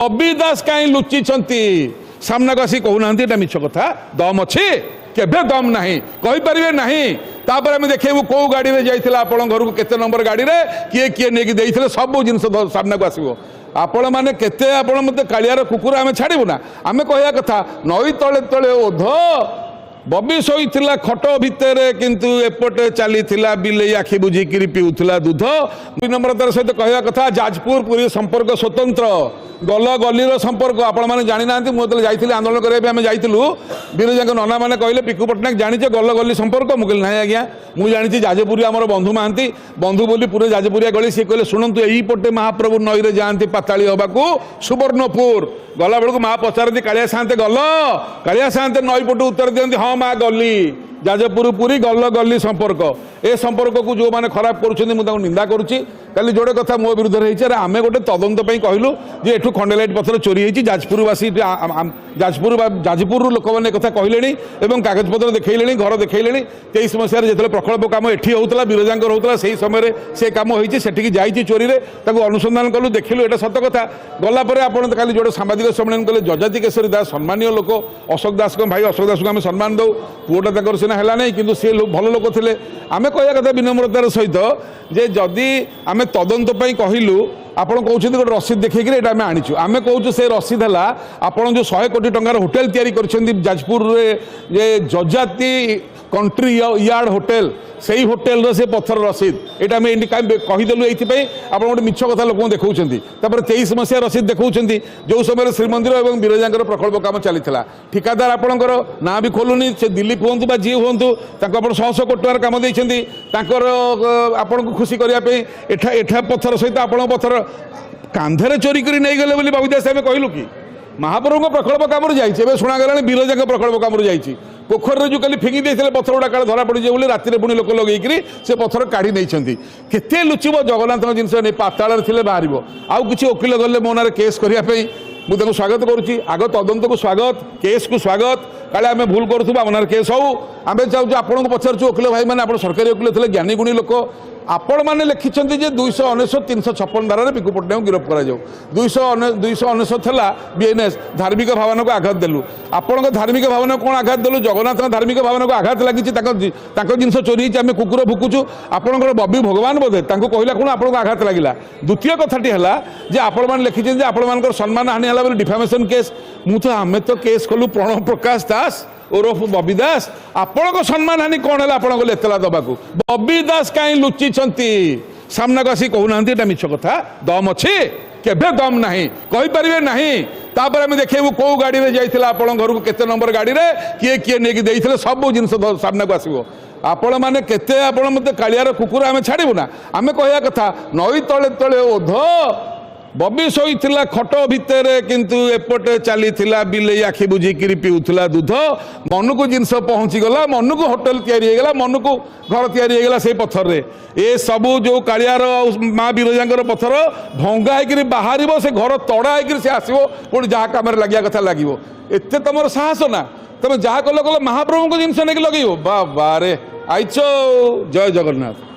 बबी दास कहीं लुचि सामना को आसी कहूना एटा मिछ कथा दम अच्छे केभे दम नहीं कहींपारे ना तापर आम देखू कौ गाड़ी में जाइए आपण घर को केते नंबर गाड़ी में किए किए नहीं सब जिन सामना को आसो आपण मैंने केते आपण मत कालियार कुकुर आम छाड़ू ना आम कह कथा नई तले तले ओध बबी शोला खट भितर किंतु एपटे चली बिले आखि बुझिकी पीऊला दूध विनम्रतार सहित कहवा कथा जाजपुर पुरी संपर्क स्वतंत्र गल गलीर संपर्क आपण मैंने जानी ना मुझे जाइए आंदोलन करने जाइलु बिरजा नना मैंने कहले पिकू पट्टनायक जानीचे गल गली संपर्क मुझे ना आज्ञा मुझे जानी जाजपुरी आम बंधु महांती बंधु बोली पूरे जाजपुरिया गली सी कहले शुणु यहीपटे महाप्रभु नई रे जाती पाताली हवाक सुवर्णपुर गला बेलू माँ पचारती कालिया साते गल कालिया साते नई पटू उत्तर दिखती हाँ माँ गली जाजपुर पुरी गल गली संपर्क ए संपर्क को जो मैंने खराब कर निंदा करुच्ची काली जोड़े कथा मो विरुद्ध रही आम गोटे तदंत कहलु जे एठू खंडेलाइट पथर चोरी होती जाजपुरवासी जाजपुर लोक मैंने कथा कहले कागजपत्र देखले घर देखले 23 मसीह जो प्रकल्प कम एटी होता बिरजांकर होता से समय से कम होती जाइए चोरी अनुसंधान कलु देखलु एटा सत कथा गलापर आप जोड़े सांबादिक सम्मेलन कले जजाति केशरी दास सम्मानीय लोक अशोक दास भाई अशोक दास को आम सम्मान दौ पुओटा सीना है ना कि सी भल लोक थे आम कह कथा विनम्रतार सहित जे जदि आम तदंत कहलु आपड़ कहते गोटे रसीद देखिए ये आम आनीचु आम कहूँ से रसीद है आपड़ जो 100 कोटी टंकार होटेल तैयारी जाजपुर जजाति कंट्री यार्ड होटेल से ही होटेल से पत्थर रसीद ये आम कहीदेलु ये आप गोटे मिछ कथा लोक देखा 23 मसीहा रसीद देखा जो समय श्रीमंदिर और बिरजांकर प्रकल्प कम चली ठिकादार आपणकर ना भी खोलुनी से दिलीप हूँ बा जी हूँ 100 कोटी टकर कम देते आपन को खुशी करने एठा पत्थर सहित आप पत्थर कांधे चोरी कर नहीं गले बोली बाबूदास आम कहलु कि महाप्रभु प्रकल्प कम जाइए शुणागला बिरजा प्रकल्प कम जाइए पोखर जो कल फिंगी देते पत्थर गुड़ा काल धरा पड़ी बोली राति पुणी लोक लगे से पत्थर काढ़ी नहीं केते लुचिब जगन्नाथ जिनस नहीं पाताल थे बाहर आउ कि वकिल गले मो ना केस करने मुझे स्वागत करुच्ची आग तदंत को स्वागत केस को स्वागत काले आम भूल करूँ आम केस हूँ आम चाहूँ आपको पचारू वकिल भाई मैंने आप सरकारी वकिल थे ज्ञानी गुणी लोक आपण मैंने लिखिं 299 356 धारा पिकू पट्टनायक गिरफ कर 299 बीएनएस धार्मिक भावना को आघात देलु आपण धार्मिक भावना कौन आघात देलु जगन्नाथ धार्मिक भावना को आघात लगी जिनस चोरी आम कुकुर भुकुचु आपंकर बबी भगवान बोधे कहला कौन आपको आघात लगे द्वितीय कथाटी है आपण मैंने लिखिं आपण सम्मान हानि है डिफामेशन केस मुझे आम तो केस कलु प्रणव प्रकाश दास ओरफ बबी दास आपण को सम्मान हानि कौन है आपको एतला दबा बबी दास कहीं लुचि सामना को आसी कहूना एटा मिछ कथा दम अच्छे केभे दम नहीं कहींपारे ना तापर आम देखू कौ गाड़ी में जाइए आपण घर को केते नंबर गाड़ी में किए किए नहीं सब जिन सामना को आसो आपण मैंने केते आपण मत कालियार कुकुर आम छाड़ू ना आम कह कथा नई तले तले ओध बबी शोला खट भितर किंतु एपटे चली बिले आखि बुझिकी पीऊला दूध मन को जिनस पहुँची गला मन को होटेल तैयारी मन को घर तैयारी से पत्थर रे ए सबू जो कालियार माँ बिरजांकर पत्थर भंगा होकर बाहर से घर तड़ा होकर से आसो पुणी जहाँ कम लगे कथा लगे एत तुम साहस ना तुम जहाँ कल कल महाप्रभु को जिनस नहीं लगे बाबा रे आईच जय जगन्नाथ।